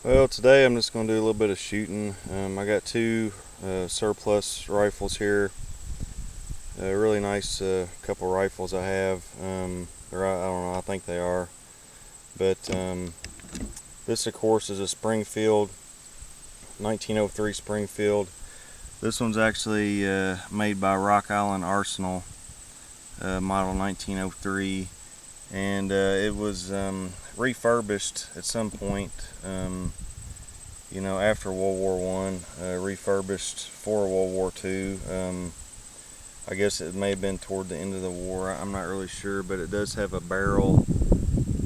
Well, today I'm just going to do a little bit of shooting. I got two surplus rifles here. A really nice couple rifles I have. I don't know, I think they are. But this, of course, is a Springfield, 1903 Springfield. This one's actually made by Rock Island Arsenal, model 1903. And it was refurbished at some point, after World War I, refurbished for World War II. I guess it may have been toward the end of the war. I'm not really sure, but it does have a barrel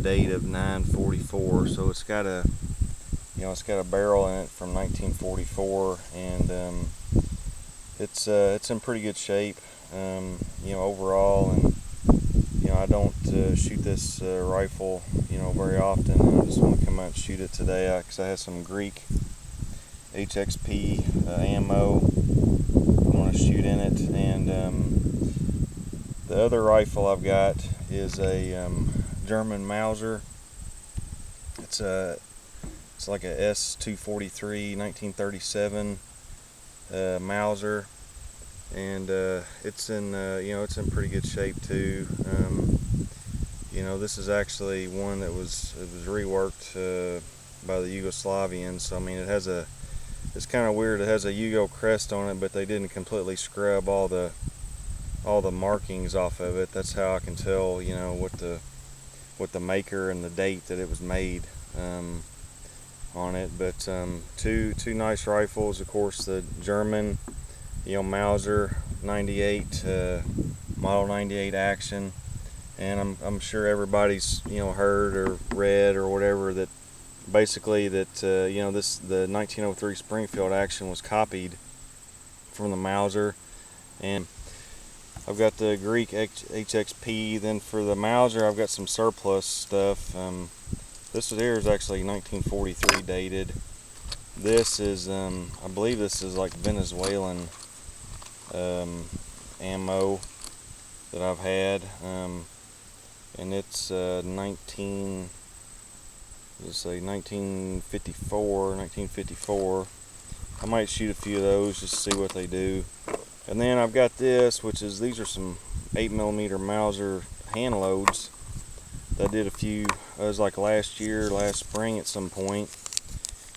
date of 9/44, so it's got a barrel in it from 1944, and it's in pretty good shape, overall. And I don't shoot this rifle, very often. I just want to come out and shoot it today because I have some Greek HXP ammo I want to shoot in it. And the other rifle I've got is a German Mauser. It's like a S243 1937 Mauser. And it's in pretty good shape too. This is actually one that was reworked by the Yugoslavians. So I mean, it's kind of weird. It has a Yugo crest on it, but they didn't completely scrub all the markings off of it. That's how I can tell, what the maker and the date that it was made on it. But two nice rifles, of course. The German, Mauser 98, model 98 action, and I'm sure everybody's heard or read or whatever that basically that the 1903 Springfield action was copied from the Mauser. And I've got the Greek HXP. Then for the Mauser, I've got some surplus stuff. This here is actually 1943 dated. This is I believe this is like Venezuelan ammo that I've had, and it's 1954. I might shoot a few of those just to see what they do. And then I've got this, these are some 8mm Mauser hand loads that I did a few. It was like last spring at some point.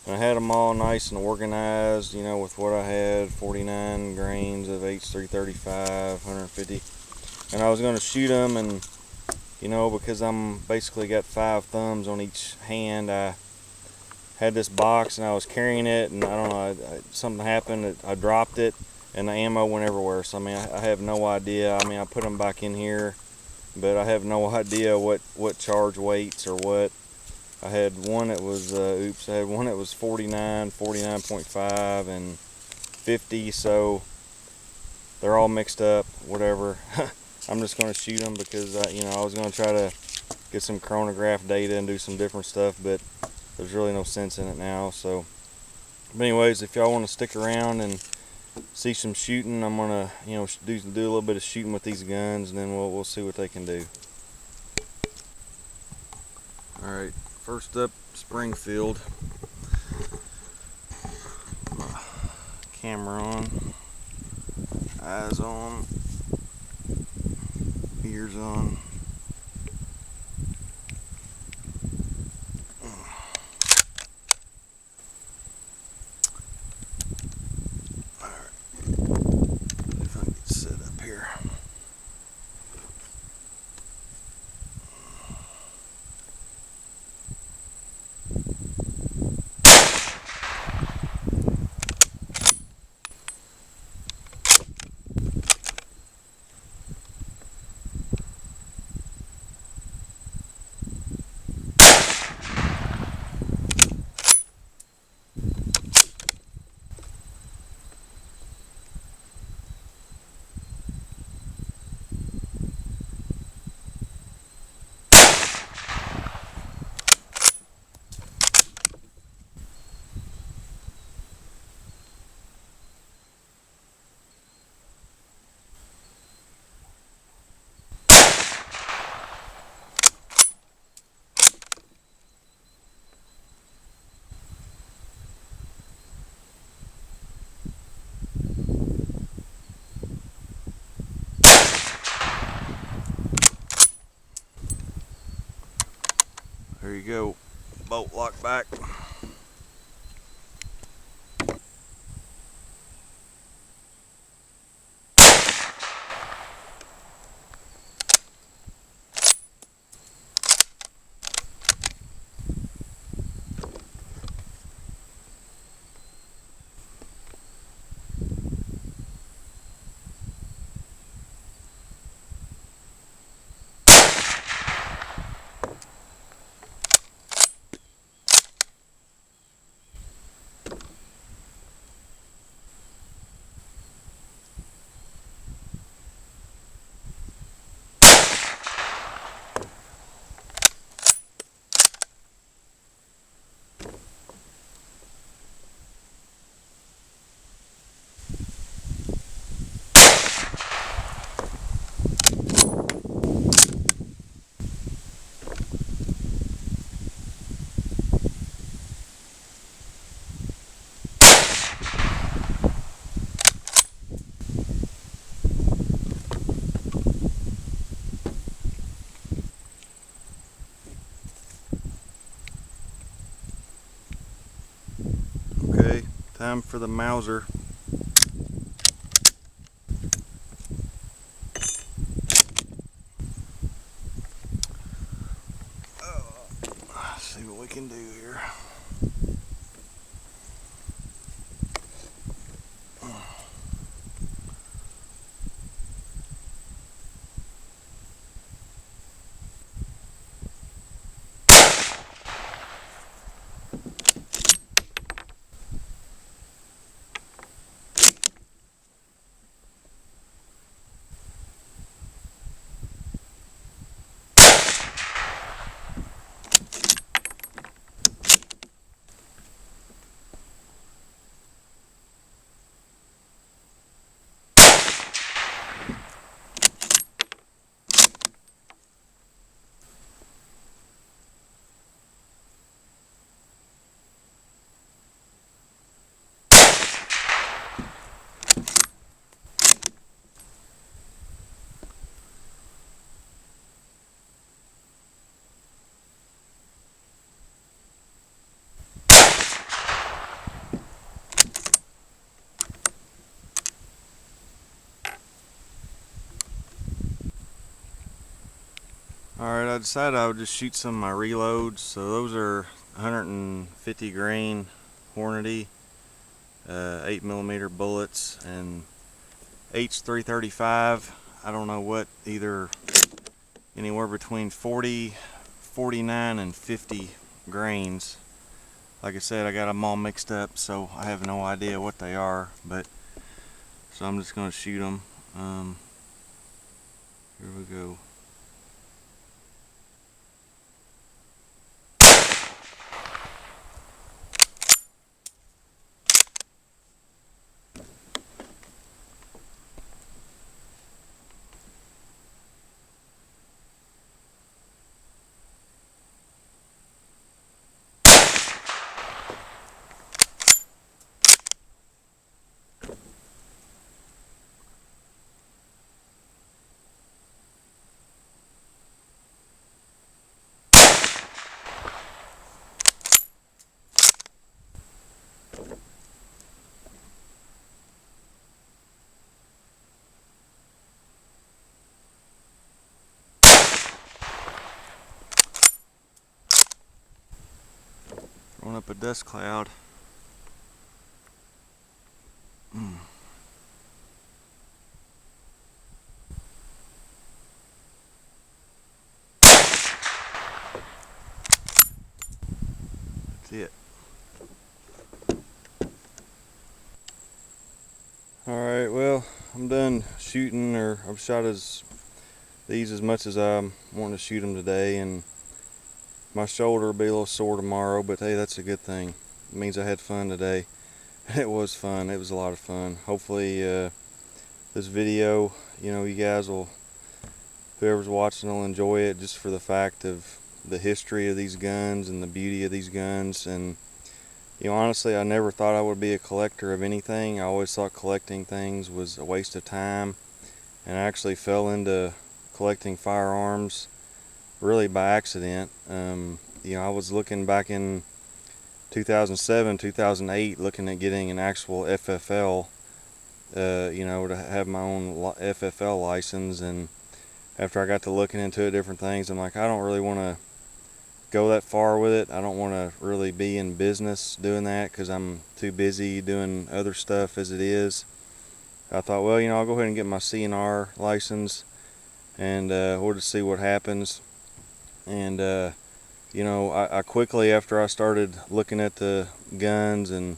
And I had them all nice and organized, with what I had, 49 grains of H335, 150. And I was going to shoot them, and, because I'm basically got 5 thumbs on each hand, I had this box and I was carrying it, and I don't know, something happened, I dropped it, and the ammo went everywhere. So, I mean, I have no idea. I mean, I put them back in here, but I have no idea what charge weights or what. I had one that was, I had one that was 49, 49.5, and 50, so they're all mixed up, whatever. I'm just going to shoot them because, I was going to try to get some chronograph data and do some different stuff, but there's really no sense in it now. So, but anyways, if y'all want to stick around and see some shooting, I'm going to, do a little bit of shooting with these guns, and then we'll see what they can do. Alright. First up, Springfield. Camera on, eyes on, ears on. Alright, if I can get set up here. you go. Bolt lock back. Okay, time for the Mauser. Let's see what we can do here. Alright, I decided I would just shoot some of my reloads. So those are 150 grain Hornady 8mm bullets and H335. I don't know what, either anywhere between 40, 49 and 50 grains. Like I said, I got them all mixed up, so I have no idea what they are, but so I'm just going to shoot them. Here we go. Throwing up a dust cloud. That's it. Alright, well, I'm done shooting, or I've shot these as much as I'm wanting to shoot them today, and my shoulder will be a little sore tomorrow, but hey, that's a good thing. It means I had fun today. It was fun. It was a lot of fun. Hopefully this video, you guys will, whoever's watching will enjoy it, just for the fact of the history of these guns and the beauty of these guns. And honestly, I never thought I would be a collector of anything. I always thought collecting things was a waste of time, and I actually fell into collecting firearms really by accident. I was looking back in 2007, 2008, looking at getting an actual FFL, to have my own FFL license. And after I got to looking into it, different things, I'm like, I don't really want to go that far with it. I don't want to really be in business doing that because I'm too busy doing other stuff as it is. I thought, well, I'll go ahead and get my CNR license, and we'll just see what happens. And I quickly, after I started looking at the guns and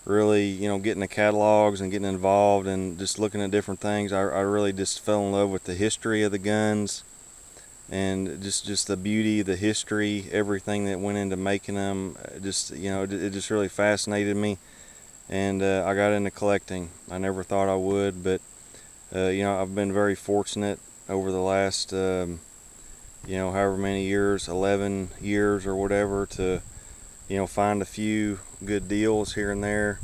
really, getting the catalogs and getting involved and just looking at different things, I really just fell in love with the history of the guns and just the beauty, the history, everything that went into making them. It just really fascinated me, and I got into collecting. I never thought I would, but I've been very fortunate over the last however many years, 11 years or whatever, to find a few good deals here and there,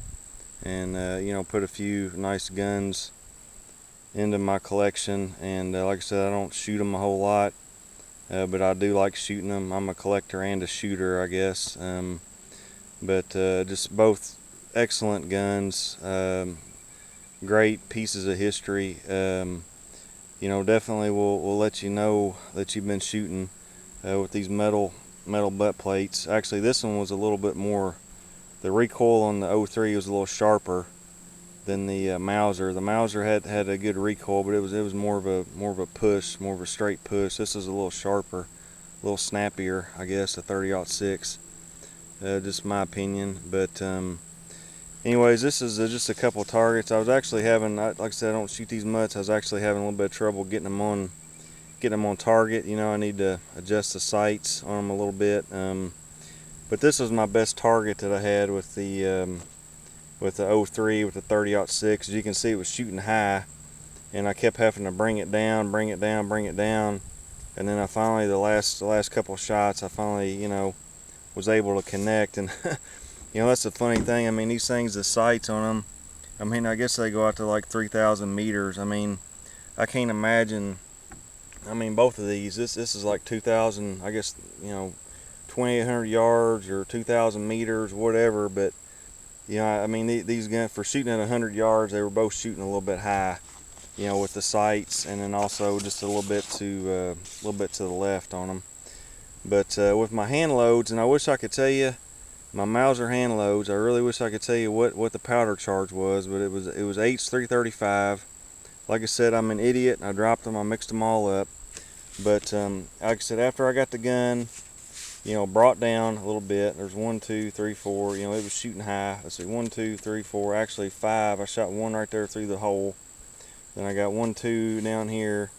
and put a few nice guns into my collection. And like I said, I don't shoot them a whole lot, but I do like shooting them. I'm a collector and a shooter, I guess. But just both excellent guns, great pieces of history. Definitely will let you know that you've been shooting with these metal butt plates. Actually, this one was a little bit more, the recoil on the 03 was a little sharper than the Mauser. The Mauser had a good recoil, but it was more of a push, more of a straight push. This is a little sharper, a little snappier, I guess, a 30-06. Just my opinion. But anyways, this is just a couple targets. I was actually having, like I said, I don't shoot these mutts. I was actually having a little bit of trouble getting them on target. I need to adjust the sights on them a little bit. But this was my best target that I had with the 03 with the 30-06. As you can see, it was shooting high, and I kept having to bring it down, and then I finally, the last couple of shots, I finally was able to connect. And that's the funny thing. I mean, these things, the sights on them, I guess they go out to like 3,000 meters. I can't imagine. Both of these, this is like 2,000, I guess, 2,800 yards or 2,000 meters, whatever. But these guns, for shooting at 100 yards, they were both shooting a little bit high, with the sights, and then also just a little bit to the left on them. But with my hand loads, and I wish I could tell you, my Mauser hand loads, I really wish I could tell you what the powder charge was, but it was H335. Like I said, I'm an idiot. I dropped them. I mixed them all up. But like I said, after I got the gun, brought down a little bit. There's 1, 2, 3, 4. It was shooting high. Let's see, 1, 2, 3, 4. Actually 5. I shot one right there through the hole. Then I got 1, 2 down here.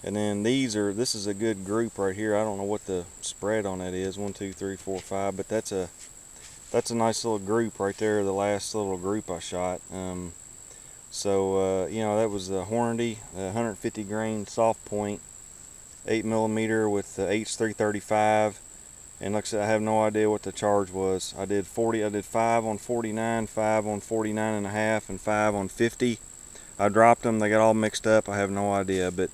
And then this is a good group right here. I don't know what the spread on that is. 1, 2, 3, 4, 5. But that's a nice little group right there. The last little group I shot. That was the Hornady, 150 grain soft point, 8mm with the H335. And like I said, I have no idea what the charge was. I did 5 on 49, 5 on 49.5, and 5 on 50. I dropped them. They got all mixed up. I have no idea, but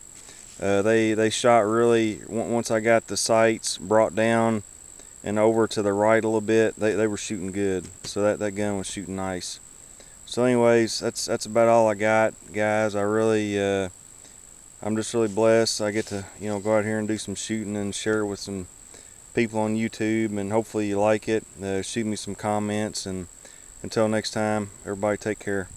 they shot really. Once I got the sights brought down and over to the right a little bit, they were shooting good. So that gun was shooting nice. So anyways, that's about all I got, guys. I'm just really blessed. I get to go out here and do some shooting and share it with some people on YouTube, and hopefully you like it. Shoot me some comments, and until next time, everybody take care.